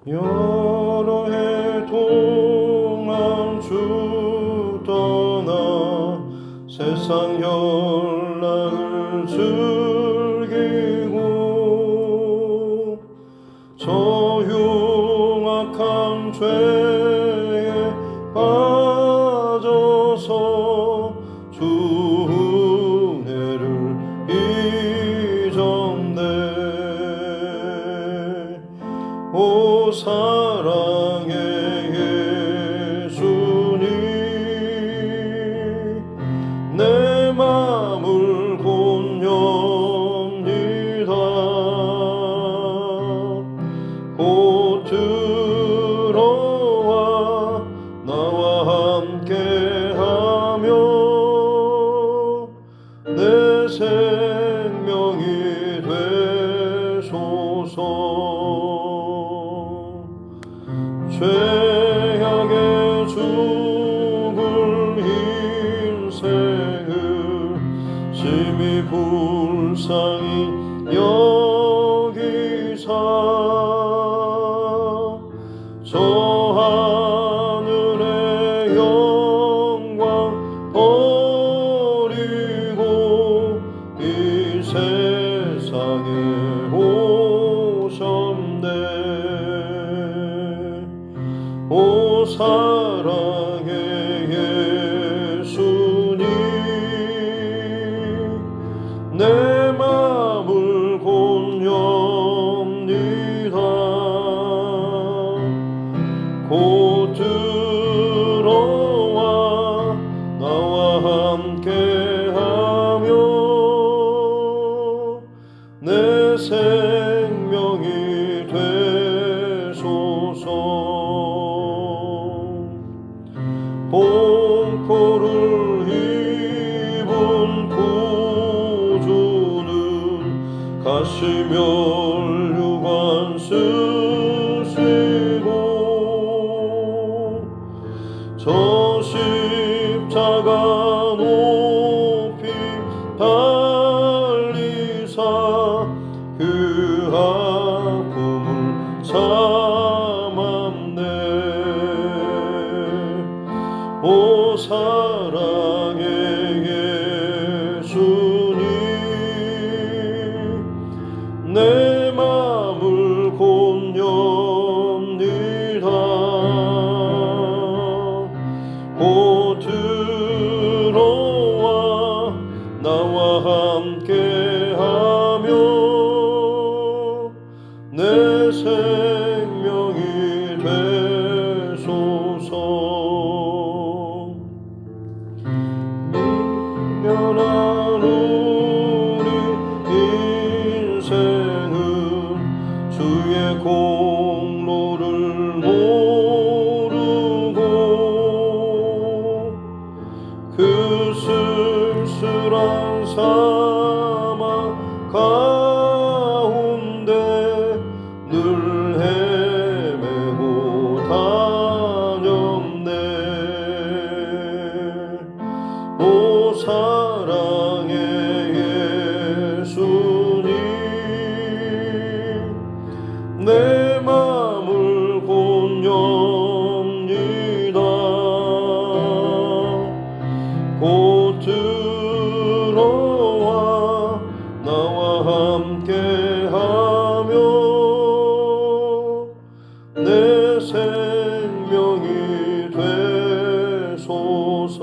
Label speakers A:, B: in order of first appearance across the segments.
A: 여러 해 동안 주 떠나 세상 연락을 즐기고 저 흉악한 죄에 빠져서 주 은혜를 잊었네. 오 사랑의 예수님, 내 맘을 곧 엽니다. 곧 들어와 나와 함께하며 내 생명이 되소서. 죄악에 죽을 인생을 심히 불쌍히 여기사 저 하늘의 영광 버리고 이 세상에 오셨네. 오 사랑의 예수님, 내 맘을 곧 엽니다. 곧 들어와 나와 함께하며 내 생명이 되소서. 봉포를 입은 구주는 가시면류관 쓰시고 저 십자가 높이 달리사 그 아픔을 참았네. 오 사랑의 예수님, 내 맘을 곧 엽니다. 곧 들어와 나와 함께하며 내 생명이 되소서. 미련한 우리 인생은 주의 공로를 모르고 그 쓸쓸한 사막 가운데 늘 헤매고 다녔네. 오 사랑의 예수님, 내 맘을 곧 엽니다. 곧 들어와 나와 함께하며 내 생명이 되소서.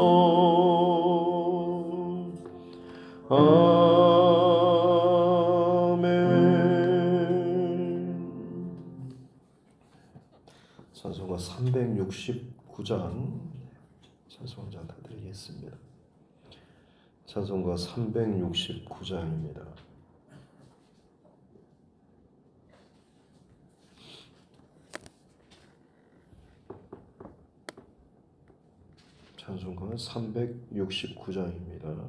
A: 아멘. 찬송가 369장 찬송자 다 드리겠습니다. 찬송가 369장입니다. 찬송가 369장입니다.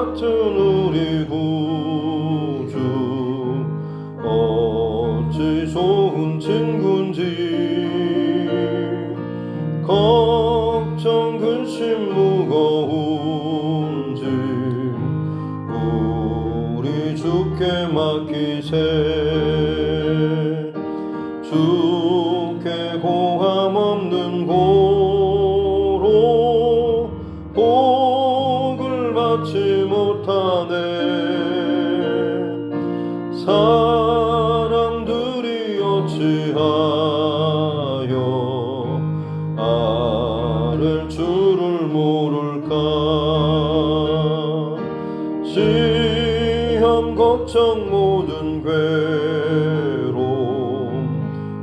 A: 같은 우리 구주 어찌 좋은 친구인지 걱정 근심 무거운지 우리 주께 맡기세. 주께 고함 없는 고로 복을 받지 못하네. 사람들이 어찌하여 아를 줄을 모를까. 시험 걱정 모든 괴로움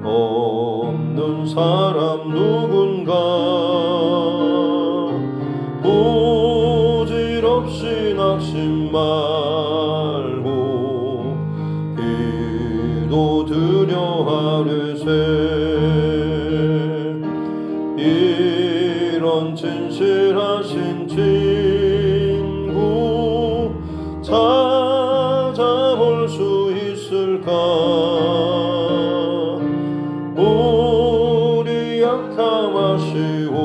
A: 없는 사람 누군가. 부질없이 낙심 말고 기도드려 하려세. 이런 진실하신 친구 찾아볼 수 있을까. 우리 약함 아시오니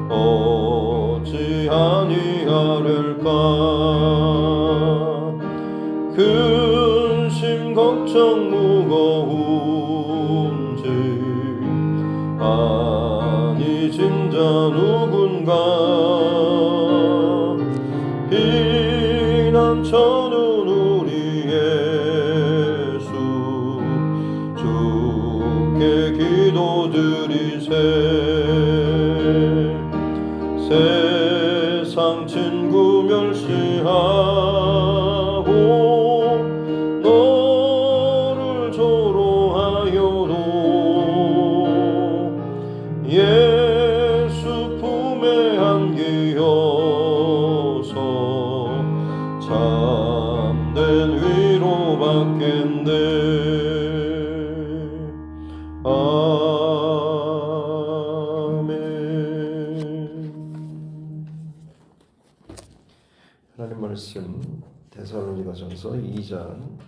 A: 어찌 아니하릴까. 근심 걱정 무거운지 아니 진짜 누군가. 피난처는 우리 예수 주께 기도드리세. 세상 친구 멸시하고 너를 조롱하여도 예수 품에 안기어서 참된 위로 받겠네. 아멘. 하나님 말씀 데살로니가전서 2장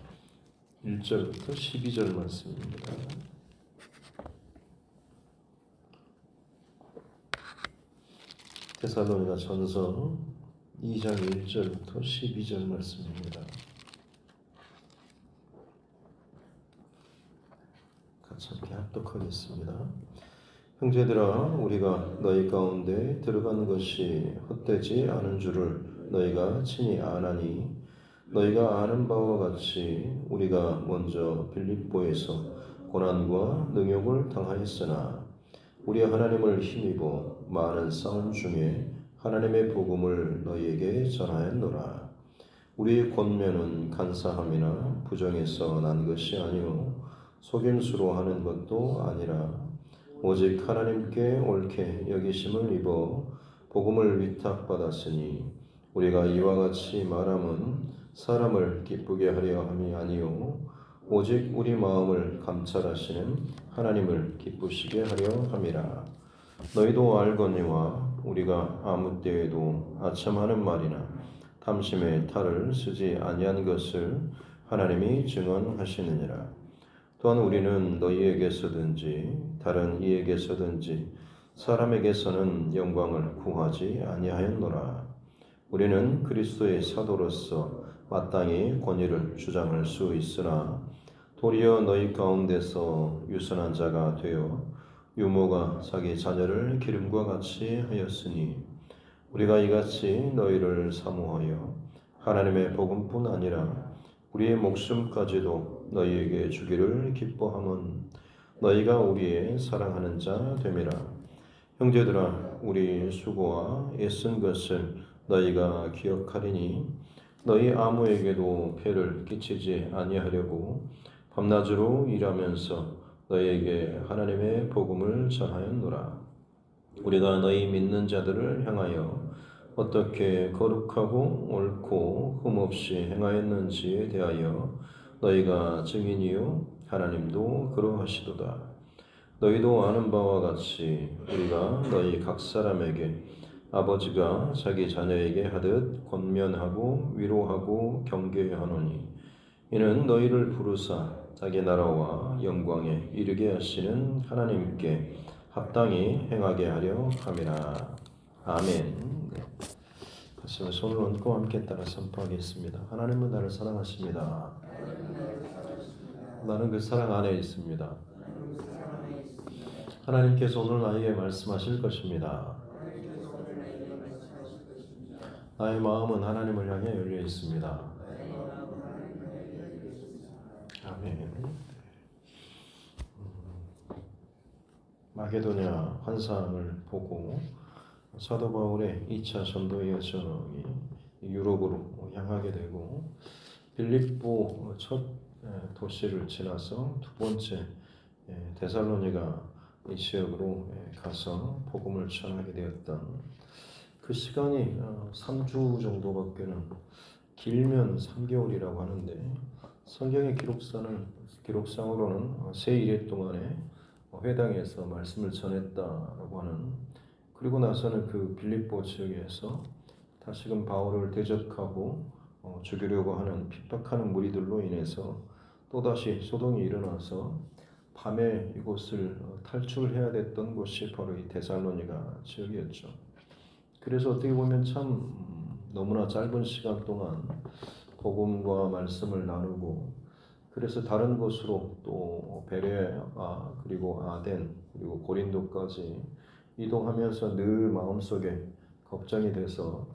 A: 1절부터 12절 말씀입니다. 데살로니가전서 2장 1절부터 12절 말씀입니다. 같이 함께 합독하겠습니다. 형제들아, 우리가 너희 가운데 들어간 것이 헛되지 않은 줄을 너희가 친히 아나니, 너희가 아는 바와 같이 우리가 먼저 빌립보에서 고난과 능욕을 당하였으나 우리 하나님을 힘입어 많은 싸움 중에 하나님의 복음을 너희에게 전하였노라. 우리의 권면은 간사함이나 부정에서 난 것이 아니요 속임수로 하는 것도 아니라 오직 하나님께 옳게 여기심을 입어 복음을 위탁받았으니, 우리가 이와 같이 말함은 사람을 기쁘게 하려 함이 아니요 오직 우리 마음을 감찰하시는 하나님을 기쁘시게 하려 함이라. 너희도 알거니와 우리가 아무 때에도 아첨하는 말이나 탐심의 탈을 쓰지 아니한 것을 하나님이 증언하시느니라. 또한 우리는 너희에게서든지 다른 이에게서든지 사람에게서는 영광을 구하지 아니하였노라. 우리는 그리스도의 사도로서 마땅히 권위를 주장할 수 있으나 도리어 너희 가운데서 유선한 자가 되어 유모가 자기 자녀를 기름과 같이 하였으니, 우리가 이같이 너희를 사모하여 하나님의 복음뿐 아니라 우리의 목숨까지도 너희에게 주기를 기뻐함은 너희가 우리의 사랑하는 자 됨이라. 형제들아, 우리 수고와 애쓴 것을 너희가 기억하리니 너희 아무에게도 폐를 끼치지 아니하려고 밤낮으로 일하면서 너희에게 하나님의 복음을 전하였노라. 우리가 너희 믿는 자들을 향하여 어떻게 거룩하고 옳고 흠없이 행하였는지에 대하여 너희가 증인이요 하나님도 그러하시도다. 너희도 아는 바와 같이 우리가 너희 각 사람에게 아버지가 자기 자녀에게 하듯 권면하고 위로하고 경계하노니 이는 너희를 부르사 자기 나라와 영광에 이르게 하시는 하나님께 합당히 행하게 하려 함이라. 아멘. 네. 다시 한번 손을 얹고 함께 따라 선포하겠습니다. 하나님은 나를 사랑하십니다. 나는 그 사랑 안에 있습니다. 하나님께서 오늘 나에게 말씀하실 것입니다. 나의 마음은 하나님을 향해 열려 있습니다. 아멘. 마게도냐 환상을 보고 사도 바울의 2차 전도 여정이 유럽으로 향하게 되고 빌립보 첫 도시를 지나서 두 번째 데살로니가 이 지역으로 가서 복음을 전하게 되었던 그 시간이 3주 정도밖에는 길면 3개월이라고 하는데 성경의 기록상으로는 세 일회 동안에 회당에서 말씀을 전했다라고 하는, 그리고 나서는 그 빌립보 지역에서 다시금 바울을 대적하고 죽이려고 하는 핍박하는 무리들로 인해서 또다시 소동이 일어나서 밤에 이곳을 탈출해야 됐던 곳이 바로 이 데살로니가 지역이었죠. 그래서 어떻게 보면 참 너무나 짧은 시간 동안 복음과 말씀을 나누고, 그래서 다른 곳으로 또 베레아 그리고 아덴 그리고 고린도까지 이동하면서 늘 마음속에 걱정이 돼서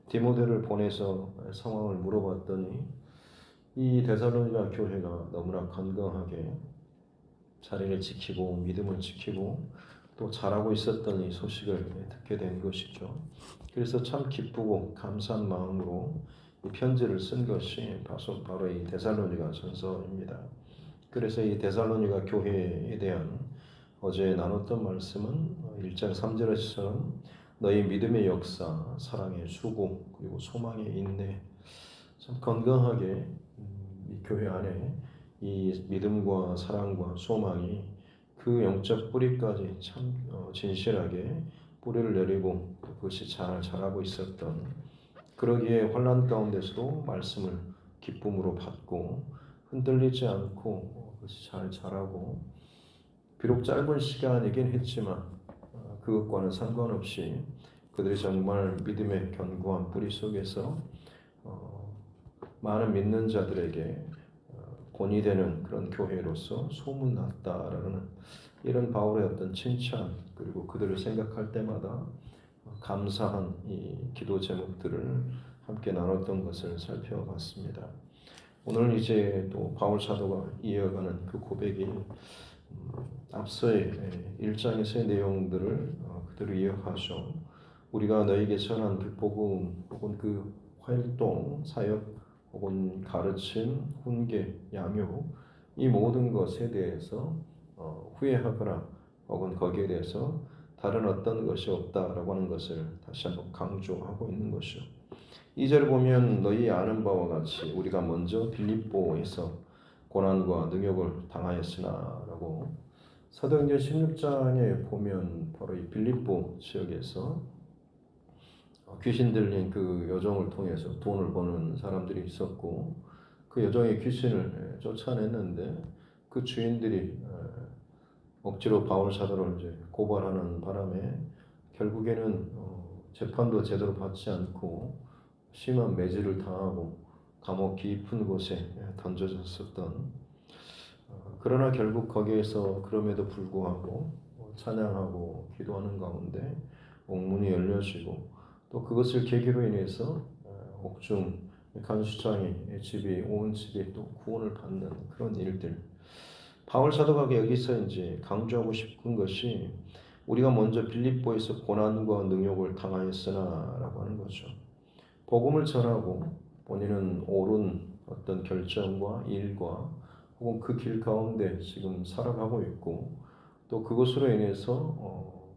A: 디모데를 보내서 상황을 물어봤더니 이 데살로니가 교회가 너무나 건강하게 자리를 지키고 믿음을 지키고 또 잘하고 있었던 이 소식을 듣게 된 것이죠. 그래서 참 기쁘고 감사한 마음으로 이 편지를 쓴 것이 바로 이 데살로니가 전서입니다. 그래서 이 데살로니가 교회에 대한 어제 나눴던 말씀은 1장 3절에서는 너희 믿음의 역사, 사랑의 수고, 그리고 소망의 인내, 참 건강하게 이 교회 안에 이 믿음과 사랑과 소망이 그 영적 뿌리까지 참 진실하게 뿌리를 내리고 그것이 잘 자라고 있었던, 그러기에 환난 가운데서도 말씀을 기쁨으로 받고 흔들리지 않고 그것이 잘 자라고, 비록 짧은 시간이긴 했지만 그것과는 상관없이 그들이 정말 믿음의 견고한 뿌리 속에서 많은 믿는 자들에게 본이 되는 그런 교회로서 소문났다라는 이런 바울의 어떤 칭찬, 그리고 그들을 생각할 때마다 감사한 이 기도 제목들을 함께 나눴던 것을 살펴봤습니다. 오늘 이제 또 바울 사도가 이어가는 그 고백이 앞서의 1장에서의 내용들을 그대로 이어가죠. 우리가 너에게 전한 그 복음 혹은 그 활동, 사역 혹은 가르침, 훈계, 양육, 이 모든 것에 대해서 후회하거나 혹은 거기에 대해서 다른 어떤 것이 없다라고 하는 것을 다시 한번 강조하고 있는 것이죠. 2절을 보면 너희 아는 바와 같이 우리가 먼저 빌립보에서 고난과 능욕을 당하였으나 라고, 사도행전 16장에 보면 바로 이 빌립보 지역에서 귀신 들린 그 여종을 통해서 돈을 버는 사람들이 있었고, 그 여종의 귀신을 쫓아냈는데 그 주인들이 억지로 바울 사도를 이제 고발하는 바람에 결국에는 재판도 제대로 받지 않고 심한 매질을 당하고 감옥 깊은 곳에 던져졌었던, 그러나 결국 거기에서 그럼에도 불구하고 찬양하고 기도하는 가운데 옥문이 열려지고, 또 그것을 계기로 인해서 옥중 간수장의 집이 온 집이 또 구원을 받는 그런 일들. 바울 사도가 여기서 이제 강조하고 싶은 것이 우리가 먼저 빌립보에서 고난과 능욕을 당하였으나라고 하는 거죠. 복음을 전하고 본인은 옳은 어떤 결정과 일과 혹은 그 길 가운데 지금 살아가고 있고, 또 그것으로 인해서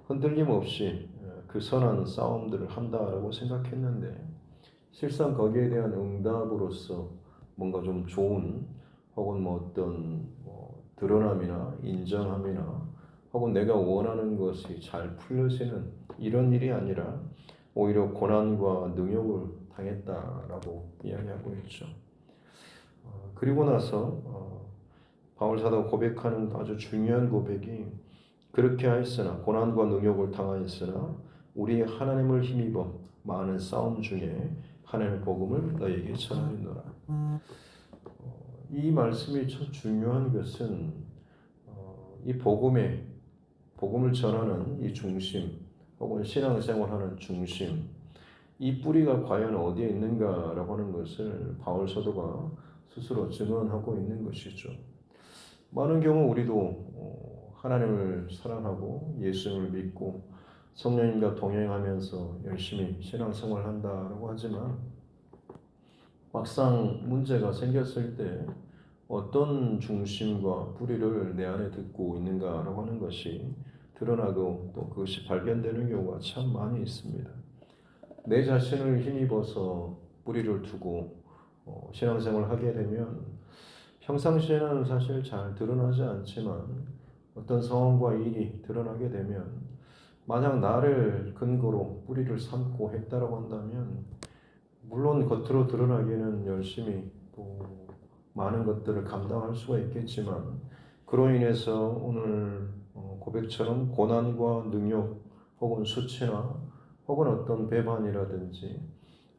A: 흔들림 없이 그 선한 싸움들을 한다라고 생각했는데, 실상 거기에 대한 응답으로서 뭔가 좀 좋은 혹은 뭐 어떤 드러남이나 인정함이나 혹은 내가 원하는 것이 잘 풀려지는 이런 일이 아니라 오히려 고난과 능욕을 당했다라고 이야기하고 있죠. 그리고 나서 바울 사도가 고백하는 아주 중요한 고백이 그렇게 하였으나 고난과 능욕을 당하였으나 우리 하나님을 힘입어 많은 싸움 중에 하나님의 복음을 너에게 전하였노라. 이 말씀이 참 중요한 것은 이 복음을 전하는 이 중심 혹은 신앙생활하는 중심 이 뿌리가 과연 어디에 있는가라고 하는 것을 바울 사도가 스스로 증언하고 있는 것이죠. 많은 경우 우리도 하나님을 사랑하고 예수님을 믿고 성령님과 동행하면서 열심히 신앙생활을 한다고 하지만 막상 문제가 생겼을 때 어떤 중심과 뿌리를 내 안에 듣고 있는가라고 하는 것이 드러나고 또 그것이 발견되는 경우가 참 많이 있습니다. 내 자신을 힘입어서 뿌리를 두고 신앙생활을 하게 되면 평상시에는 사실 잘 드러나지 않지만 어떤 상황과 일이 드러나게 되면 만약 나를 근거로 뿌리를 삼고 했다라고 한다면 물론 겉으로 드러나기에는 열심히 또 많은 것들을 감당할 수가 있겠지만 그로 인해서 오늘 고백처럼 고난과 능욕 혹은 수치나 혹은 어떤 배반이라든지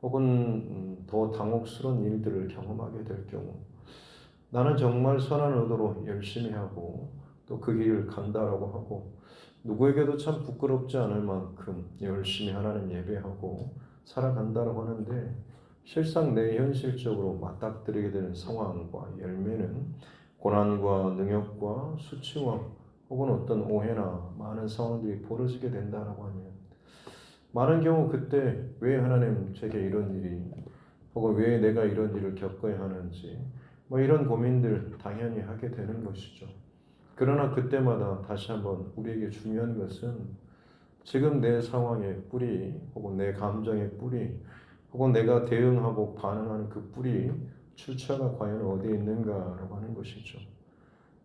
A: 혹은 더 당혹스러운 일들을 경험하게 될 경우 나는 정말 선한 의도로 열심히 하고 또 그 길을 간다라고 하고 누구에게도 참 부끄럽지 않을 만큼 열심히 하나님 예배하고 살아간다라고 하는데 실상 내 현실적으로 맞닥뜨리게 되는 상황과 열매는 고난과 능욕과 수치와 혹은 어떤 오해나 많은 상황들이 벌어지게 된다라고 하면 많은 경우 그때 왜 하나님 제게 이런 일이 혹은 왜 내가 이런 일을 겪어야 하는지 이런 고민들 당연히 하게 되는 것이죠. 그러나 그때마다 다시 한번 우리에게 중요한 것은 지금 내 상황의 뿌리 혹은 내 감정의 뿌리 혹은 내가 대응하고 반응하는 그 뿌리 출처가 과연 어디에 있는가라고 하는 것이죠.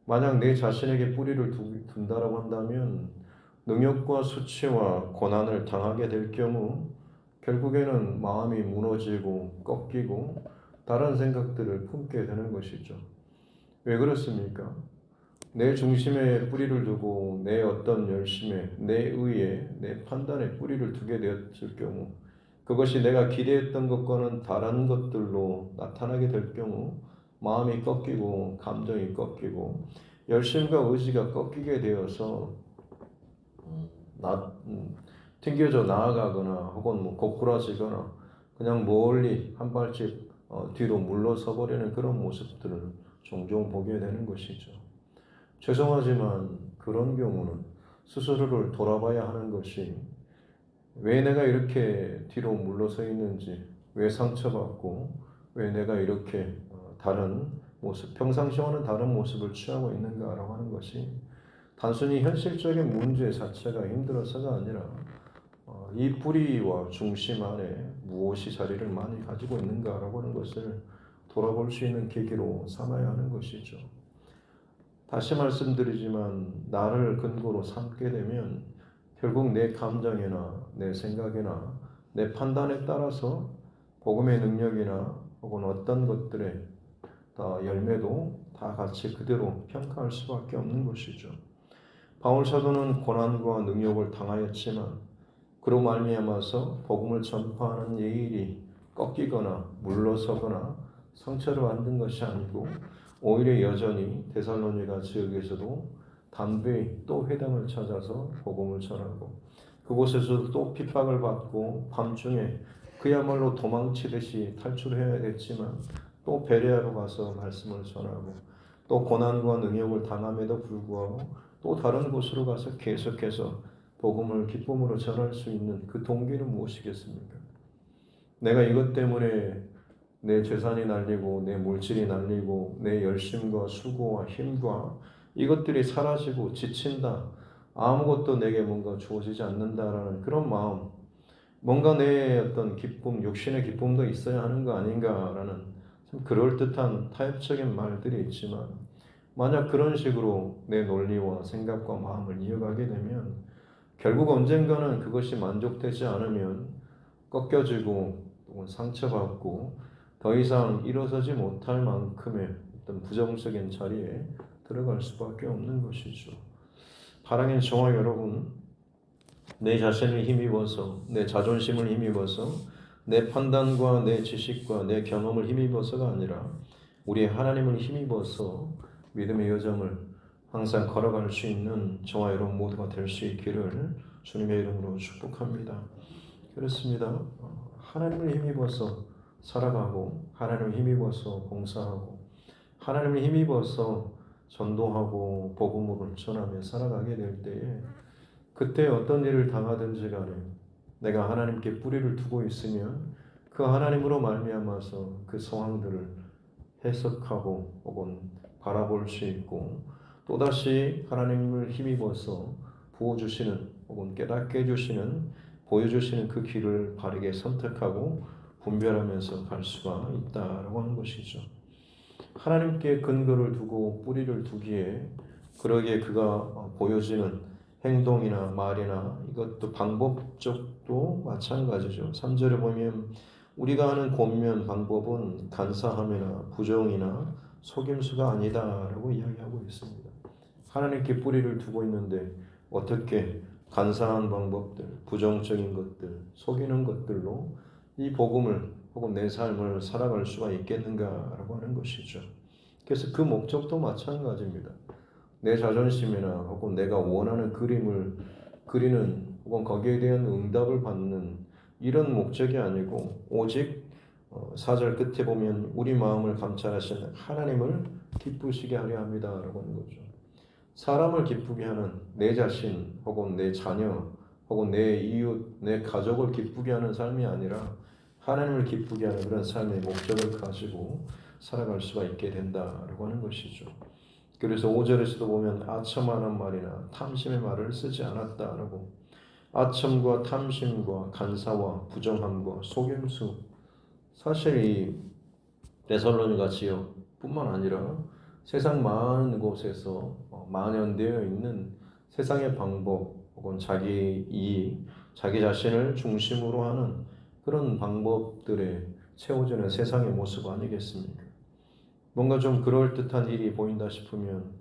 A: 만약 내 자신에게 뿌리를 둔다라고 한다면 능욕과 수치와 고난을 당하게 될 경우 결국에는 마음이 무너지고 꺾이고 다른 생각들을 품게 되는 것이죠. 왜 그렇습니까? 내 중심에 뿌리를 두고 내 어떤 열심에, 내 의에, 내 판단에 뿌리를 두게 되었을 경우 그것이 내가 기대했던 것과는 다른 것들로 나타나게 될 경우 마음이 꺾이고 감정이 꺾이고 열심과 의지가 꺾이게 되어서 튕겨져 나아가거나 혹은 고꾸라지거나 그냥 멀리 한 발씩 뒤로 물러서 버리는 그런 모습들을 종종 보게 되는 것이죠. 죄송하지만 그런 경우는 스스로를 돌아봐야 하는 것이 왜 내가 이렇게 뒤로 물러서 있는지, 왜 상처받고, 왜 내가 이렇게 다른 모습, 평상시와는 다른 모습을 취하고 있는가라고 하는 것이 단순히 현실적인 문제 자체가 힘들어서가 아니라 이 뿌리와 중심 안에 무엇이 자리를 많이 가지고 있는가라고 하는 것을 돌아볼 수 있는 계기로 삼아야 하는 것이죠. 다시 말씀드리지만 나를 근거로 삼게 되면 결국 내 감정이나 내 생각이나 내 판단에 따라서 복음의 능력이나 혹은 어떤 것들의 열매도 다 같이 그대로 평가할 수밖에 없는 것이죠. 바울 사도는 고난과 능욕을 당하였지만 그로 말미암아서 복음을 전파하는 이 일이 꺾이거나 물러서거나 상처를 만든 것이 아니고 오히려 여전히 데살로니가 지역에서도 담대히 또 회당을 찾아서 복음을 전하고 그곳에서 또 핍박을 받고 밤중에 그야말로 도망치듯이 탈출해야 됐지만 또 베레아로 가서 말씀을 전하고 또 고난과 능욕을 당함에도 불구하고 또 다른 곳으로 가서 계속해서 복음을 기쁨으로 전할 수 있는 그 동기는 무엇이겠습니까? 내가 이것 때문에 내 재산이 날리고 내 물질이 날리고 내 열심과 수고와 힘과 이것들이 사라지고 지친다. 아무것도 내게 뭔가 주어지지 않는다라는 그런 마음, 뭔가 내 어떤 기쁨, 육신의 기쁨도 있어야 하는 거 아닌가라는 참 그럴듯한 타협적인 말들이 있지만 만약 그런 식으로 내 논리와 생각과 마음을 이어가게 되면 결국 언젠가는 그것이 만족되지 않으면 꺾여지고 혹은 상처받고 더 이상 일어서지 못할 만큼의 어떤 부정적인 자리에 들어갈 수밖에 없는 것이죠. 사랑하는 저와 여러분, 내 자신을 힘입어서, 내 자존심을 힘입어서, 내 판단과 내 지식과 내 경험을 힘입어서가 아니라 우리 하나님을 힘입어서 믿음의 여정을 항상 걸어갈 수 있는 저와 여러분 모두가 될 수 있기를 주님의 이름으로 축복합니다. 그렇습니다. 하나님을 힘입어서 살아가고 하나님을 힘입어서 봉사하고 하나님을 힘입어서 전도하고 복음을 전하며 살아가게 될 때에 그때 어떤 일을 당하든지 간에 내가 하나님께 뿌리를 두고 있으면 그 하나님으로 말미암아서 그 상황들을 해석하고 혹은 바라볼 수 있고 또다시 하나님을 힘입어서 부어주시는 혹은 깨닫게 해주시는 보여주시는 그 길을 바르게 선택하고 분별하면서 갈 수가 있다라고 하는 것이죠. 하나님께 근거를 두고 뿌리를 두기에 그러기에 그가 보여지는 행동이나 말이나 이것도 방법적도 마찬가지죠. 3절에 보면 우리가 하는 권면 방법은 간사함이나 부정이나 속임수가 아니다라고 이야기하고 있습니다. 하나님께 뿌리를 두고 있는데 어떻게 간사한 방법들, 부정적인 것들, 속이는 것들로 이 복음을 혹은 내 삶을 살아갈 수가 있겠는가라고 하는 것이죠. 그래서 그 목적도 마찬가지입니다. 내 자존심이나 혹은 내가 원하는 그림을 그리는 혹은 거기에 대한 응답을 받는 이런 목적이 아니고 오직 4절 끝에 보면 우리 마음을 감찰하시는 하나님을 기쁘시게 하려 합니다라고 하는 거죠. 사람을 기쁘게 하는 내 자신 혹은 내 자녀 혹은 내 이웃, 내 가족을 기쁘게 하는 삶이 아니라 하나님을 기쁘게 하는 그런 삶의 목적을 가지고 살아갈 수가 있게 된다라고 하는 것이죠. 그래서 5절에서도 보면 아첨하는 말이나 탐심의 말을 쓰지 않았다라고 아첨과 탐심과 간사와 부정함과 속임수 사실 이 데살로니가 지역뿐만 아니라 세상 많은 곳에서 만연되어 있는 세상의 방법 혹은 자기 이익, 자기 자신을 중심으로 하는 그런 방법들에 채워지는 세상의 모습 아니겠습니까? 뭔가 좀 그럴듯한 일이 보인다 싶으면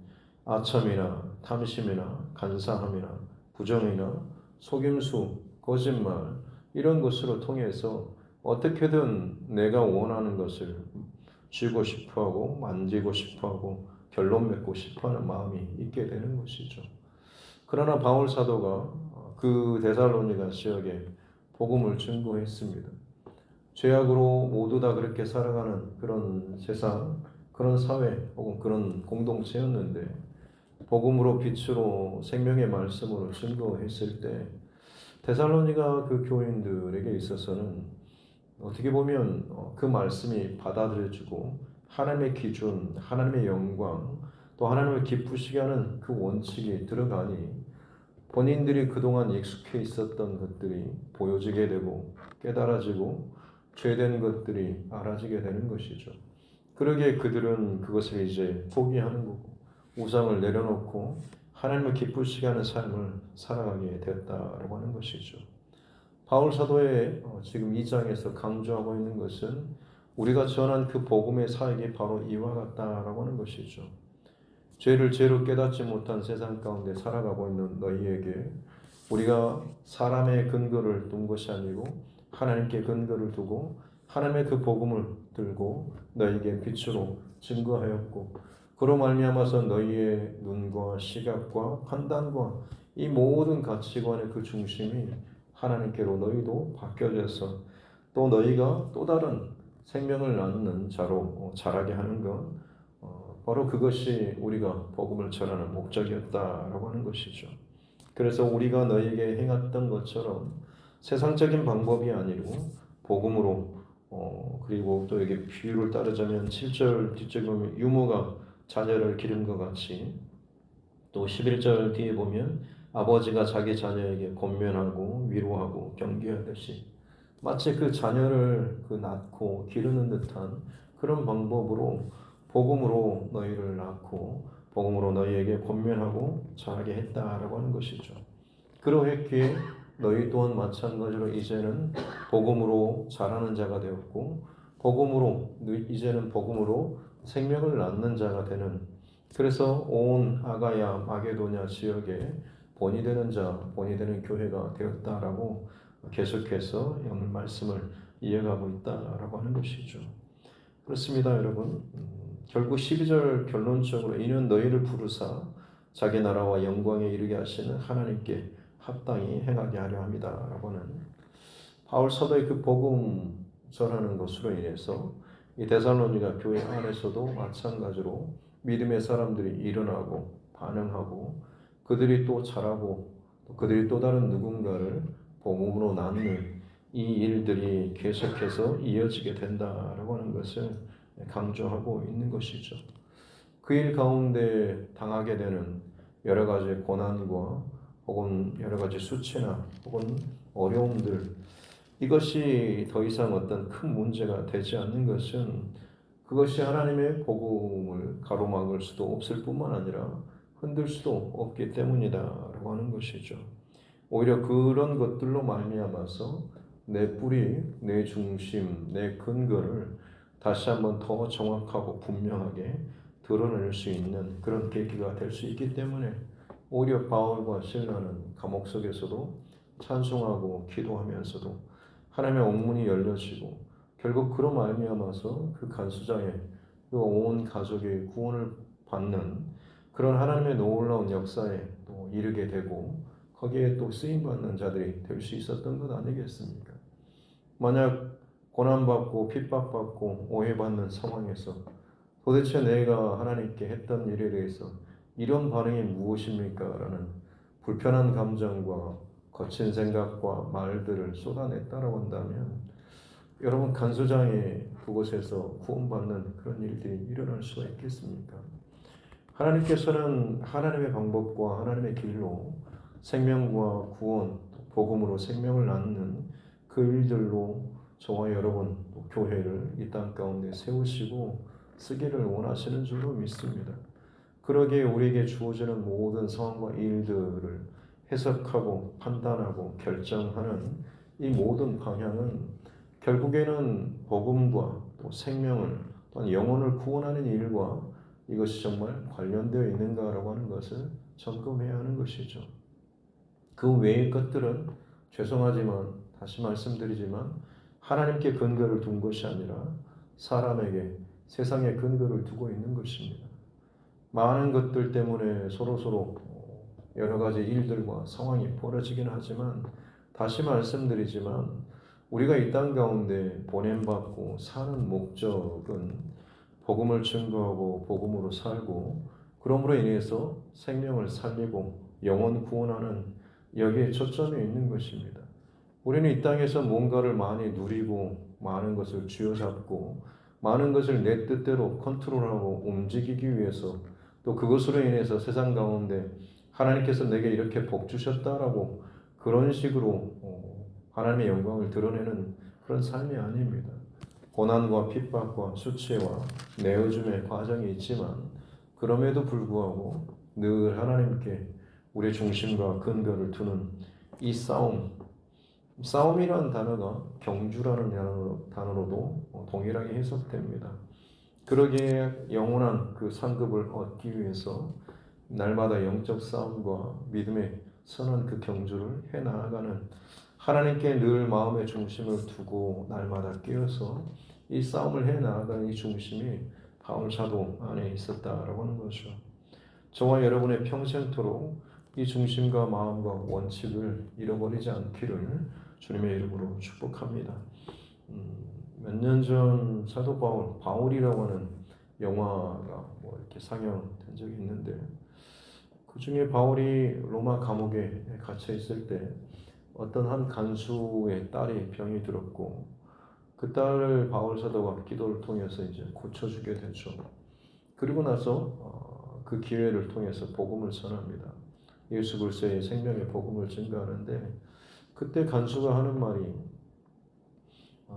A: 아첨이나 탐심이나 간사함이나 부정이나 속임수, 거짓말 이런 것으로 통해서 어떻게든 내가 원하는 것을 쥐고 싶어하고 만지고 싶어하고 결론 맺고 싶어하는 마음이 있게 되는 것이죠. 그러나 바울 사도가 그 데살로니가 지역에 복음을 증거했습니다. 죄악으로 모두 다 그렇게 살아가는 그런 세상, 그런 사회 혹은 그런 공동체였는데 복음으로 빛으로 생명의 말씀으로 증거했을 때 데살로니가 그 교인들에게 있어서는 어떻게 보면 그 말씀이 받아들여지고 하나님의 기준, 하나님의 영광, 또 하나님을 기쁘시게 하는 그 원칙이 들어가니 본인들이 그동안 익숙해 있었던 것들이 보여지게 되고 깨달아지고 죄된 것들이 알아지게 되는 것이죠. 그러기에 그들은 그것을 이제 포기하는 거고 우상을 내려놓고 하나님을 기쁘시게 하는 삶을 살아가게 됐다라고 하는 것이죠. 바울 사도의 지금 2장에서 강조하고 있는 것은 우리가 전한 그 복음의 사역이 바로 이와 같다라고 하는 것이죠. 죄를 죄로 깨닫지 못한 세상 가운데 살아가고 있는 너희에게 우리가 사람의 근거를 둔 것이 아니고 하나님께 근거를 두고 하나님의 그 복음을 들고 너희에게 빛으로 증거하였고 그로 말미암아서 너희의 눈과 시각과 판단과 이 모든 가치관의 그 중심이 하나님께로 너희도 바뀌어져서 또 너희가 또 다른 생명을 낳는 자로 자라게 하는 것 바로 그것이 우리가 복음을 전하는 목적이었다라고 하는 것이죠. 그래서 우리가 너희에게 행했던 것처럼 세상적인 방법이 아니고 복음으로 그리고 또 여기 비유를 따르자면 7절 뒤쪽에 보면 유모가 자녀를 기른 것 같이 또 11절 뒤에 보면 아버지가 자기 자녀에게 권면하고 위로하고 경계하듯이 마치 그 자녀를 낳고 기르는 듯한 그런 방법으로 복음으로 너희를 낳고 복음으로 너희에게 권면하고 잘하게 했다라고 하는 것이죠. 그러했기에 너희 또한 마찬가지로 이제는 복음으로 자라는 자가 되었고 복음으로 이제는 복음으로 생명을 낳는 자가 되는, 그래서 온 아가야 마게도냐 지역에 본이 되는 자, 본이 되는 교회가 되었다라고 계속해서 오늘 말씀을 이어가고 있다라고 하는 것이죠. 그렇습니다, 여러분. 결국 12절 결론적으로 이는 너희를 부르사 자기 나라와 영광에 이르게 하시는 하나님께 합당히 행하게 하려 합니다라고 하는 바울 사도의 그 복음 전하는 것으로 인해서 이 데살로니가 교회 안에서도 마찬가지로 믿음의 사람들이 일어나고 반응하고 그들이 또 자라고 그들이 또 다른 누군가를 복음으로 낳는 이 일들이 계속해서 이어지게 된다라고 하는 것을 강조하고 있는 것이죠. 그 일 가운데 당하게 되는 여러 가지 고난과 혹은 여러 가지 수치나 혹은 어려움들, 이것이 더 이상 어떤 큰 문제가 되지 않는 것은 그것이 하나님의 복음을 가로막을 수도 없을 뿐만 아니라 흔들 수도 없기 때문이다라고 하는 것이죠. 오히려 그런 것들로 말미암아서 내 뿌리, 내 중심, 내 근거를 다시 한번 더 정확하고 분명하게 드러낼 수 있는 그런 계기가 될 수 있기 때문에 오히려 바울과 실라는 감옥 속에서도 찬송하고 기도하면서도 하나님의 옥문이 열려지고 결국 그로 말미암아서 그 간수장의 그 온 가족의 구원을 받는 그런 하나님의 놀라운 역사에 또 이르게 되고 거기에 또 쓰임받는 자들이 될 수 있었던 것 아니겠습니까? 만약 고난받고 핍박받고 오해받는 상황에서 도대체 내가 하나님께 했던 일에 대해서 이런 반응이 무엇입니까? 라는 불편한 감정과 거친 생각과 말들을 쏟아냈다라고 한다면 여러분 간수장의 그곳에서 구원받는 그런 일들이 일어날 수가 있겠습니까? 하나님께서는 하나님의 방법과 하나님의 길로 생명과 구원, 복음으로 생명을 낳는 그 일들로 저와 여러분 교회를 이 땅 가운데 세우시고 쓰기를 원하시는 줄로 믿습니다. 그러기에 우리에게 주어지는 모든 상황과 일들을 해석하고 판단하고 결정하는 이 모든 방향은 결국에는 복음과 또 생명을 또한 영혼을 구원하는 일과 이것이 정말 관련되어 있는가라고 하는 것을 점검해야 하는 것이죠. 그 외의 것들은 죄송하지만 다시 말씀드리지만 하나님께 근거를 둔 것이 아니라 사람에게 세상에 근거를 두고 있는 것입니다. 많은 것들 때문에 서로 여러 가지 일들과 상황이 벌어지긴 하지만 다시 말씀드리지만 우리가 이 땅 가운데 보냄받고 사는 목적은 복음을 증거하고 복음으로 살고 그러므로 인해서 생명을 살리고 영혼 구원하는 여기에 초점이 있는 것입니다. 우리는 이 땅에서 뭔가를 많이 누리고 많은 것을 쥐어잡고 많은 것을 내 뜻대로 컨트롤하고 움직이기 위해서 또 그것으로 인해서 세상 가운데 하나님께서 내게 이렇게 복 주셨다라고 그런 식으로 하나님의 영광을 드러내는 그런 삶이 아닙니다. 고난과 핍박과 수치와 내어줌의 과정이 있지만 그럼에도 불구하고 늘 하나님께 우리의 중심과 근거를 두는 이 싸움이라는 단어가 경주라는 단어로도 동일하게 해석됩니다. 그러기에 영원한 그 상급을 얻기 위해서 날마다 영적 싸움과 믿음의 선한 그 경주를 해나가는 하나님께 늘 마음의 중심을 두고 날마다 깨어서 이 싸움을 해나가는 이 중심이 바울 사도 안에 있었다라고 하는 거죠. 저와 여러분의 평생토록 이 중심과 마음과 원칙을 잃어버리지 않기를 주님의 이름으로 축복합니다. 몇 년 전 사도 바울이라고 하는 영화가 이렇게 상영된 적이 있는데 그 중에 바울이 로마 감옥에 갇혀 있을 때 어떤 한 간수의 딸이 병이 들었고 그 딸을 바울 사도가 기도를 통해서 이제 고쳐주게 되죠. 그리고 나서 그 기회를 통해서 복음을 전합니다. 예수 그리스도의 생명의 복음을 증거하는데 그때 간수가 하는 말이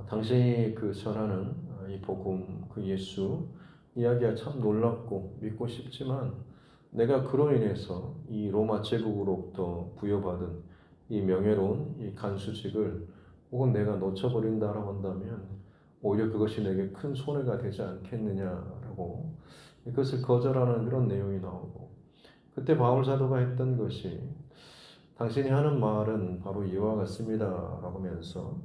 A: 당신이 그 전하는 이 복음, 그 예수 이야기가 참 놀랍고 믿고 싶지만 내가 그로 인해서 이 로마 제국으로부터 부여받은 이 명예로운 이 간수직을 혹은 내가 놓쳐버린다라고 한다면 오히려 그것이 내게 큰 손해가 되지 않겠느냐라고 이것을 거절하는 그런 내용이 나오고, 그때 바울 사도가 했던 것이 당신이 하는 말은 바로 이와 같습니다라고 하면서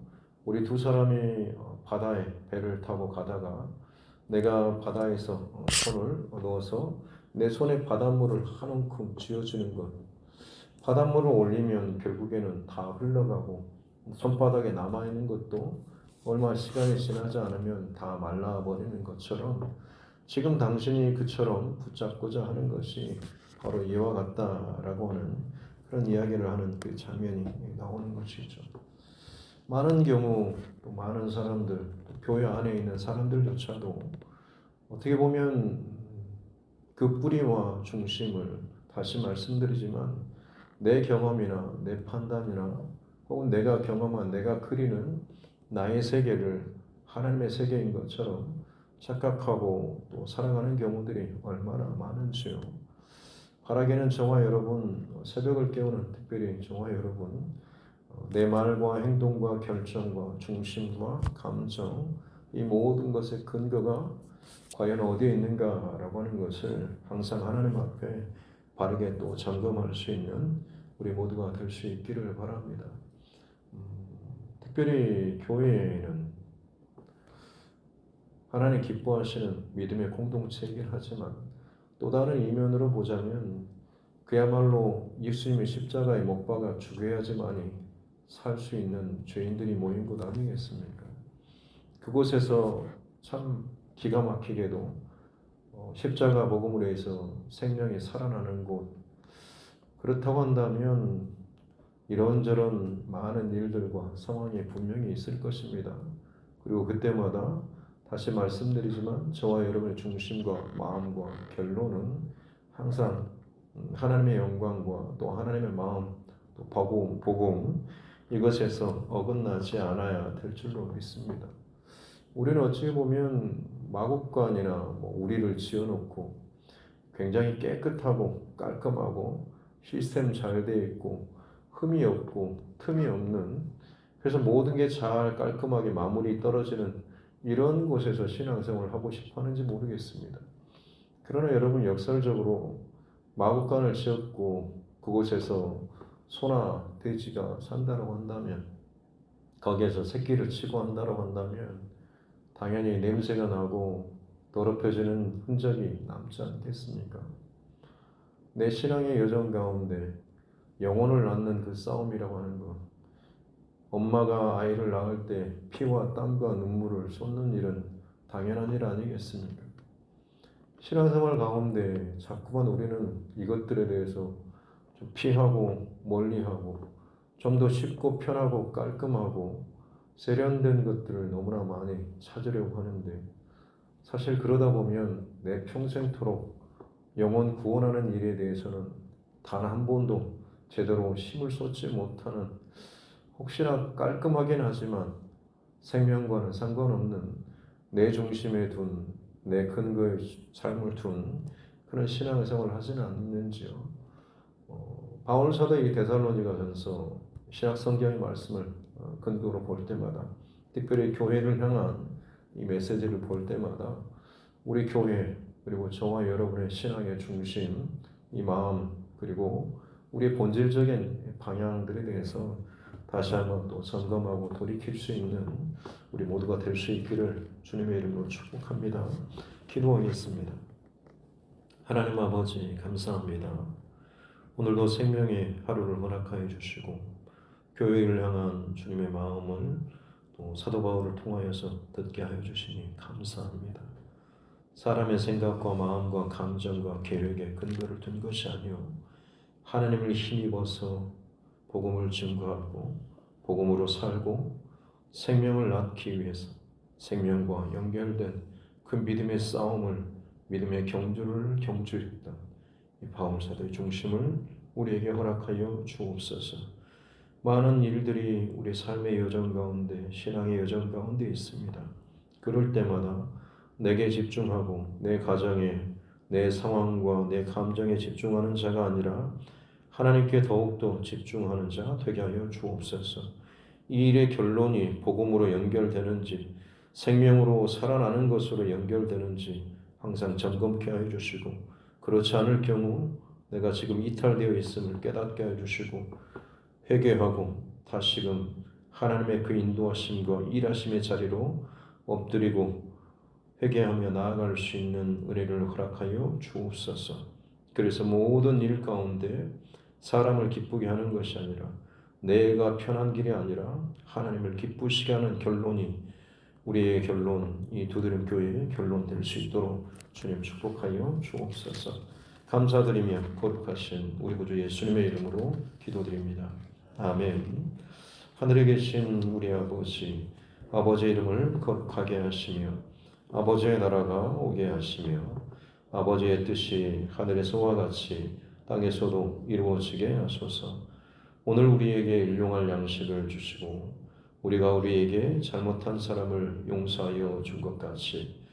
A: 우리 두 사람이 바다에 배를 타고 가다가 내가 바다에서 손을 넣어서 내 손에 바닷물을 한 움큼 쥐어주는 것, 바닷물을 올리면 결국에는 다 흘러가고 손바닥에 남아있는 것도 얼마 시간이 지나지 않으면 다 말라버리는 것처럼 지금 당신이 그처럼 붙잡고자 하는 것이 바로 이와 같다라고 하는 그런 이야기를 하는 그 장면이 나오는 것이죠. 많은 경우 또 많은 사람들, 또 교회 안에 있는 사람들조차도 어떻게 보면 그 뿌리와 중심을 다시 말씀드리지만 내 경험이나 내 판단이나 혹은 내가 경험한 내가 그리는 나의 세계를 하나님의 세계인 것처럼 착각하고 또 살아가는 경우들이 얼마나 많은지요. 바라기는 저와 여러분, 새벽을 깨우는 특별히 저와 여러분, 내 말과 행동과 결정과 중심과 감정, 이 모든 것의 근거가 과연 어디에 있는가라고 하는 것을 항상 하나님 앞에 바르게 또 점검할 수 있는 우리 모두가 될 수 있기를 바랍니다. 특별히 교회에는 하나님 기뻐하시는 믿음의 공동체이긴 하지만 또 다른 이면으로 보자면 그야말로 예수님의 십자가에 못 박아 죽어야지만이 살 수 있는 죄인들이 모인 곳 아니겠습니까? 그곳에서 참 기가 막히게도 십자가 복음으로 해서 생명이 살아나는 곳, 그렇다고 한다면 이런저런 많은 일들과 상황이 분명히 있을 것입니다. 그리고 그때마다 다시 말씀드리지만 저와 여러분의 중심과 마음과 결론은 항상 하나님의 영광과 또 하나님의 마음, 또 복음 이것에서 어긋나지 않아야 될 줄로 믿습니다. 우리는 어찌 보면 마국간이나 우리를 지어놓고 굉장히 깨끗하고 깔끔하고 시스템 잘 되어 있고 흠이 없고 틈이 없는, 그래서 모든 게 잘 깔끔하게 마무리 떨어지는 이런 곳에서 신앙생활을 하고 싶어 하는지 모르겠습니다. 그러나 여러분, 역설적으로 마국간을 지었고 그곳에서 소나 돼지가 산다고 한다면, 거기에서 새끼를 치고 한다고 한다면 당연히 냄새가 나고 더럽혀지는 흔적이 남지 않겠습니까? 내 신앙의 여정 가운데 영혼을 낳는 그 싸움이라고 하는 것, 엄마가 아이를 낳을 때 피와 땀과 눈물을 쏟는 일은 당연한 일 아니겠습니까? 신앙생활 가운데 자꾸만 우리는 이것들에 대해서 좀 피하고 멀리하고 좀 더 쉽고 편하고 깔끔하고 세련된 것들을 너무나 많이 찾으려고 하는데, 사실 그러다 보면 내 평생토록 영혼 구원하는 일에 대해서는 단 한 번도 제대로 힘을 쏟지 못하는, 혹시나 깔끔하긴 하지만 생명과는 상관없는 내 중심에 둔, 내 근거의 삶을 둔 그런 신앙생활을 하지는 않는지요. 바울 사도의 데살로니가전서 신약 성경의 말씀을 근거로 볼 때마다, 특별히 교회를 향한 이 메시지를 볼 때마다 우리 교회 그리고 저와 여러분의 신앙의 중심, 이 마음 그리고 우리의 본질적인 방향들에 대해서 다시 한번 또 점검하고 돌이킬 수 있는 우리 모두가 될 수 있기를 주님의 이름으로 축복합니다. 기도하겠습니다. 하나님 아버지, 감사합니다. 오늘도 생명의 하루를 허락하여 주시고 교회를 향한 주님의 마음을 또 사도 바울을 통하여서 듣게 하여 주시니 감사합니다. 사람의 생각과 마음과 감정과 계획에 근거를 둔 것이 아니요 하나님을 힘입어서 복음을 증거하고 복음으로 살고 생명을 낳기 위해서 생명과 연결된 그 믿음의 싸움을, 믿음의 경주했던 이 바울 사도의 중심을 우리에게 허락하여 주옵소서. 많은 일들이 우리 삶의 여정 가운데, 신앙의 여정 가운데 있습니다. 그럴 때마다 내게 집중하고 내 가정에, 내 상황과 내 감정에 집중하는 자가 아니라 하나님께 더욱더 집중하는 자 되게 하여 주옵소서. 이 일의 결론이 복음으로 연결되는지 생명으로 살아나는 것으로 연결되는지 항상 점검케 하여 주시고, 그렇지 않을 경우 내가 지금 이탈되어 있음을 깨닫게 하여 주시고, 회개하고 다시금 하나님의 그 인도하심과 일하심의 자리로 엎드리고 회개하며 나아갈 수 있는 은혜를 허락하여 주옵소서. 그래서 모든 일 가운데 사람을 기쁘게 하는 것이 아니라, 내가 편한 길이 아니라 하나님을 기쁘시게 하는 결론이 우리의 결론, 이 두드림 교회의 결론 될 수 있도록 주님 축복하여 주옵소서. 감사드리며 거룩하신 우리 구주 예수님의 이름으로 기도드립니다. 아멘. 하늘에 계신 우리 아버지, 아버지의 이름을 거룩하게 하시며 아버지의 나라가 오게 하시며 아버지의 뜻이 하늘에서와 같이 땅에서도 이루어지게 하소서. 오늘 우리에게 일용할 양식을 주시고 우리가 우리에게 잘못한 사람을 용서하여 준 것 같이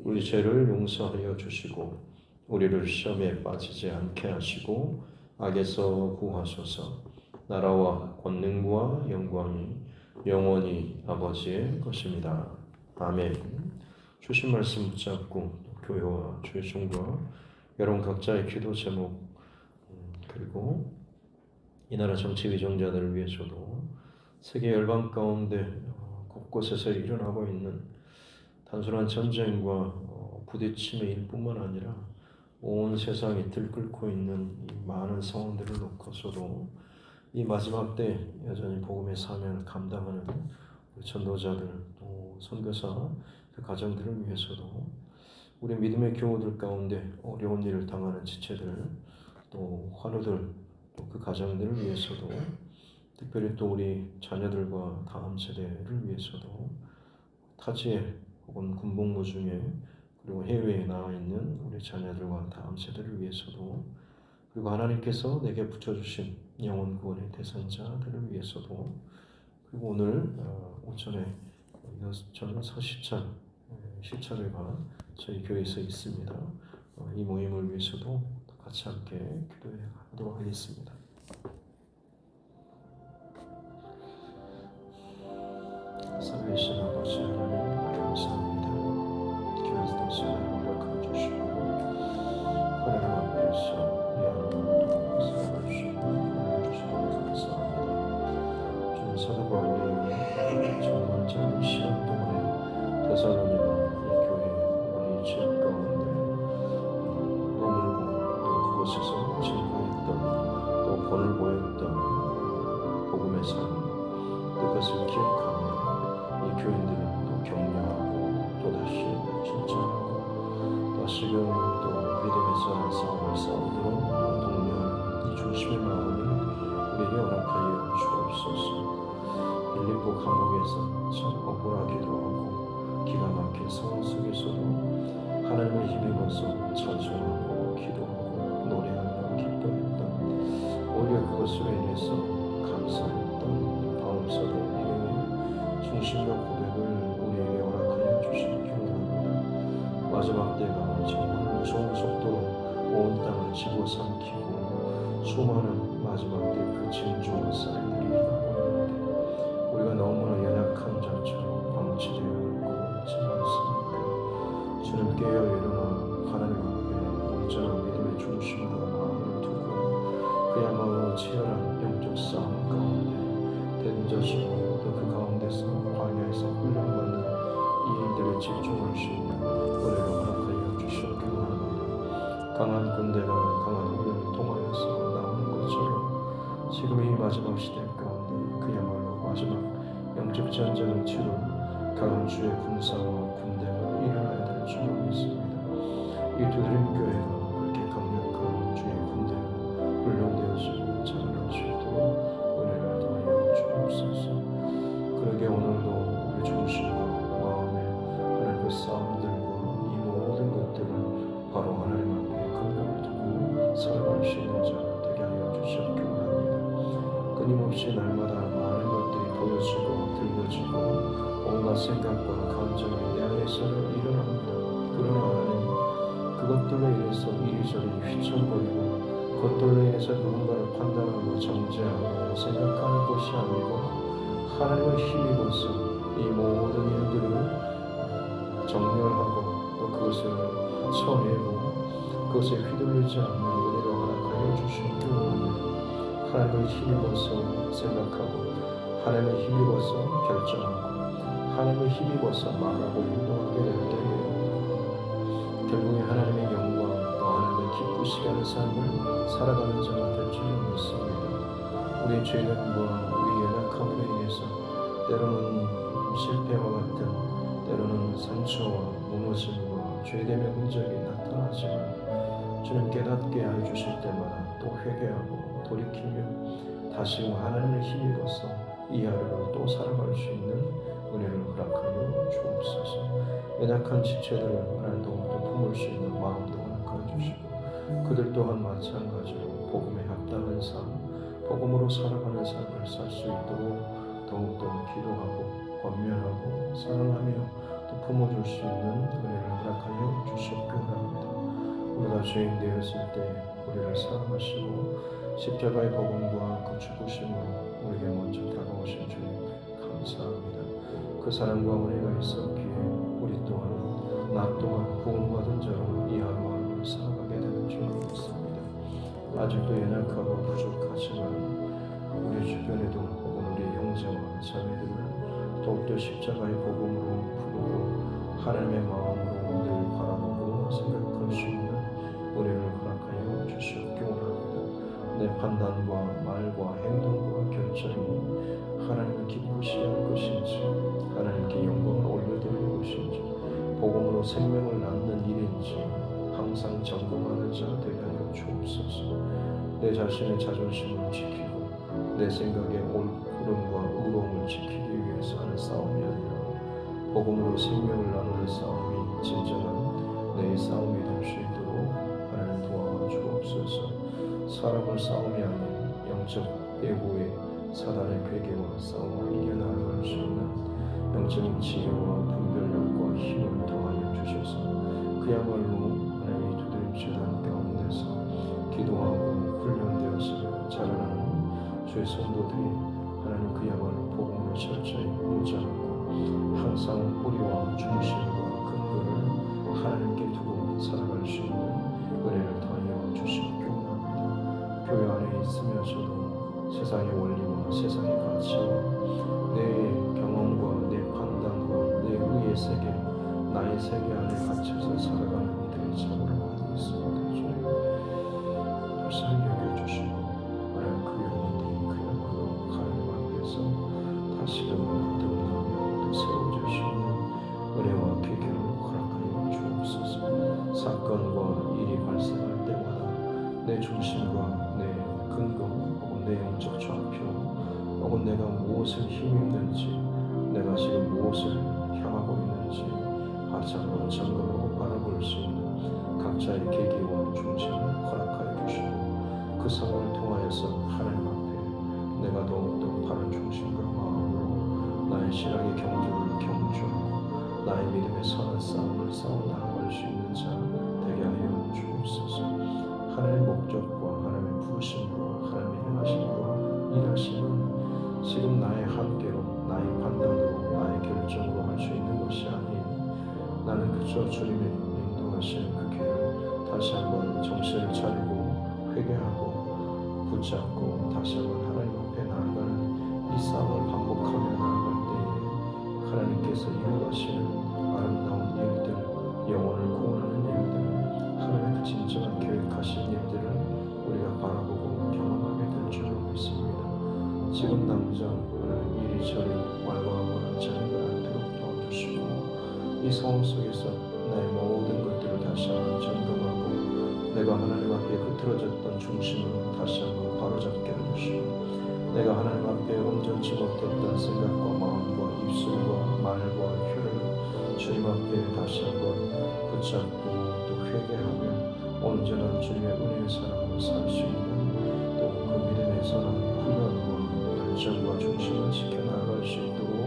A: 우리 죄를 용서하여 주시고 우리를 시험에 빠지지 않게 하시고 악에서 구하소서. 나라와 권능과 영광이 영원히 아버지의 것입니다. 아멘. 주신 말씀 붙잡고 교회와 주의 종과 여러분 각자의 기도 제목, 그리고 이 나라 정치 위정자들을 위해서도 세계 열방 가운데 곳곳에서 일어나고 있는 단순한 전쟁과 부딪힘의 일뿐만 아니라 온 세상이 들끓고 있는 이 많은 상황들을 놓고서도 이 마지막 때 여전히 복음의 사명을 감당하는 우리 전도자들, 또 선교사 그 가정들을 위해서도, 우리 믿음의 교우들 가운데 어려운 일을 당하는 지체들, 또 환우들, 또 그 가정들을 위해서도, 특별히 또 우리 자녀들과 다음 세대를 위해서도, 타지에 혹은 군복무 중에 그리고 해외에 나와 있는 우리 자녀들과 다음 세대를 위해서도, 그리고 하나님께서 내게 붙여주신 영혼 구원의 대상자들을 위해서도, 그리고 오늘 오전에 저는 서시찬 시차회가 저희 교회에서 있습니다. 이 모임을 위해서도 같이 함께 기도하도록 하겠습니다. 살아계신 아버지 하나님 감사합니다. 교회에서 시간을 허락하여 주시고 하나님 앞에서 이 하루도 살아갈 수 있는 은혜를 주시고 감사합니다. 주님, 사도 바울이 정말 짧은 시간 동안에 데살로니가 이 교회 우리 지역 가운데 머물고 또 그곳에서 증거했던, 또 본을 보였던 복음의 삶, 그것을 기억하며 이 교인들을 또 격려하고 또다시 칭찬하고 다시금 또 믿음에서 싸움을 싸우도록 독려하는 이 중심의 마음을 우리에게 허락하여 주옵소서. 빌립보 감옥에서 참 억울하기도 하고 기가 막힌 상황 속에서도 하나님을 힘입어서 찬송하고 기도하고 노래하며 기뻐했던, 오히려 그것으로 인해서 감사했던 바울사도 중심과 고백을 우리에게 허락하여 주시기 경배합니다. 마지막 때가 정말 무서운 속도로 온 땅을 집어삼키고 수많은 마지막 때 그 징조와 사인들이 일어나고 있는데 우리가 너무나 연약한 자처럼 방치되어 있고 있지 않습니까? 주는 깨어 일어나 하나님 앞에 온전한 믿음의 중심과 마음을 두고 그야말로 치열한 영적 싸움 가운데 대인자시고 그 가운데서 광야에서 훈련받는 이 일들에 집중할 수 있는 은혜를 허락하여 주시옵기 원합니다. 강한 군대가 강한 훈련을 통하여서 나오는 것처럼 지금 이 마지막 시대 가운데 그야말로 마지막 영적 전쟁을 치른 강한 주의 군사와 군대가 일어나야 될 줄 믿습니다. 이 두드림 교회가 그렇게 강력한 주의 군대로 훈련되어지고 자라날 수 있도록 은혜를 더하여 주옵소서. 그러게 오늘도 우리 중심과 마음에 하나님 그 싸움들과 이 모든 것들을 바로 하나님 앞에 근거를 두고 살아갈 수 있는 자 되게 하여 주시옵기 원합니다. 끊임없이 날마다 많은 것들이 보여지고 들려지고 온갖 생각과 감정이 내 안에서 일어납니다. 그러나 하나님, 그것들로 인해서 이리저리 휘청거리고 그것들로 인해서 누군가를 판단하고 정죄하고 생각하는 것이 아니고 하나님을 힘입어서 이 모든 일들을 정렬하고 또 그것을 쳐내고 그것에 휘둘리지 않는 은혜로 허락하여 주시기 원합니다. 하나님을 힘입어서 생각하고 하나님을 힘입어서 결정하고 하나님을 힘입어서 말하고 행동하게 될 때에 결국에 하나님의 영광 또 하나님의 기쁘시게 하는 삶을 살아가는 자가 될 줄 믿습니다. 우리의 죄됨과 우리의 연약함으로 인해서 때로는 실패와 같은 때로는 상처와 무너짐과 죄됨의 흔적이 나타나지만 주님 깨닫게 해주실 때마다 또 회개하고 돌이키며 다시금 하나님을 힘입어서 이 하루를 또 살아갈 수 있는 은혜를 허락하여 주옵소서. 연약한 지체들을 하나님 더욱더 품을 수 있는 마음도 허락하여 주시고 그들 또한 마찬가지로 복음에 합당한 삶, 복음으로 살아가는 삶을 살 수 있도록 더욱더 기도하고 권면하고 사랑하며 또 품어줄 수 있는 은혜를 허락하여 주시옵기 원합니다. 우리가 죄인 되었을 때 우리를 사랑하시고 십자가의 복음과 그 죽으심으로 우리에게 먼저 다가오신 주님 감사합니다. 그 사랑과 은혜가 있었기에 우리 또한 나 또한 구원받은 자로 이 하루하루를 살아가게 되는 줄 믿습니다. 아직도 연약하고 부족하지만 우리 주변에도 혹은 우리 형제와 자매들을 더욱더 십자가의 복음으로 부르고 하나님의 마음으로 늘 바라보고 생각할 수 있는 은혜를 허락하여 주시옵기 원합니다. 내 판단과 말과 행동과 결정이 하나님을 기쁘시게 할 것인지 하나님께 영광을 올려드리는 것인지 복음으로 생명을 낳는 일인지 항상 점검하는 자 되게 하여 주옵소서. 내 자신의 자존심을 지키고 내 생각의 옳음과 의로움을 지키기 위해서 하는 싸움이 아니라 복음으로 생명을 나누는 싸움이 진정한 내 싸움이 될 수 있도록 하나님 도와 주옵소서. 사람을 싸움이 아닌 영적 배후의 사단의 괴계와 싸움을 이겨나갈 수 있는 영적인 지혜와 분별력과 힘을 더하여 주셔서 그야말로 하나님의 두드림 재단 가운데서 기도하고 훈련되어서 자라나는 주의 성도들이 하나님 그야말로 복음으로 철저히 무장하고 항상 뿌리와 중심과 근거를 하나님께 두고 살아갈 수 있는 은혜를 더하여 주시옵기 원합니다. 교회 안에 있으면서도 세상의 원리와 세상의 가치와 내 경험과 내 판단과 내 의의 세계, 나의 세계 안에 갇혀서 살아가는 이들의 참으로 많이 있습니다. 주님, 불쌍히 여겨주시고 하나님 그 영혼들이 그야말로 하나님 앞에서 다시금 거듭나며 또 세워질 수 있는 은혜와 비결을 허락하여 주옵소서. 사건과 일이 발생할 때마다 내 중심과 내 근거 혹은 내 영적 좌표 혹은 내가 무엇을 힘입는지 내가 지금 무엇을 향하고 있는지 다시 한번 점검하고 바라볼 수 있는 각자의 계기와 중심을 허락하여 주시고 그 상황을 통하여서 하나님 앞에 내가 더욱더 바른 중심과 마음으로 나의 신앙의 경주를 경주하고 나의 믿음의 선한 싸움을 싸워 나아갈 수 있는 자 되게 하여 주옵소서. 하나님의 목적과 하나님의 부르심과 하나님의 행하심과 일하심은 지금 나의 한계로 나의 판단으로 나의 결정으로 할 수 있는 것이 아닌 나는 그저 주님의 인도하시는 그 길을 다시 한번 정신을 차리고 회개하고 붙잡고 다시 한번 하나님 앞에 나아가는 이 싸움을 반복하며 나아갈 때에 하나님께서 이루어가시는 아름다운 일들, 영혼을 구원하는 일들, 하나님의 진정한 계획하신 일들을 우리가 바라보고 경험하게 될 줄로 믿습니다. 지금 당장 하나님 이리저리 왈가왈부하는 자리가 않도록 도와주시고 이 상황 속에서 나의 모든 것들을 다시 한번 점검하고 내가 하나님 앞에 흐트러졌던 중심을 다시 한번 바로잡게 해주시고 내가 하나님 앞에 온전치 못했던 생각과 마음과 입술과 말과 혀를 주님 앞에 다시 한번 붙잡고 또 회개하며 온전한 주님의 은혜의 사랑으로 살 수 있는 또 그 믿음의 선한 훈련과 결정과 중심을 지켜나갈 수 있도록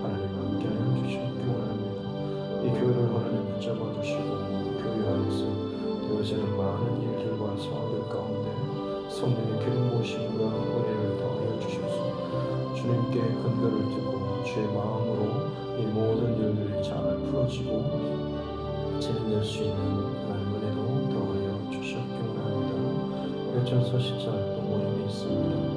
A: 하나님 함께하여 주시옵기 원합니다. 이 교회를 하나님 붙잡아 주시고 교회 안에서 이어지는 많은 일들과 상황들 가운데 성령의 기름 부으심과 은혜를 더하여 주셔서 주님께 근거를 두고 주의 마음으로 이 모든 일들이 잘 풀어지고 진행될 수 있는 하나님 은혜도 더하여 주시옵기 원합니다. 요천서 14일 또 모임이 있습니다.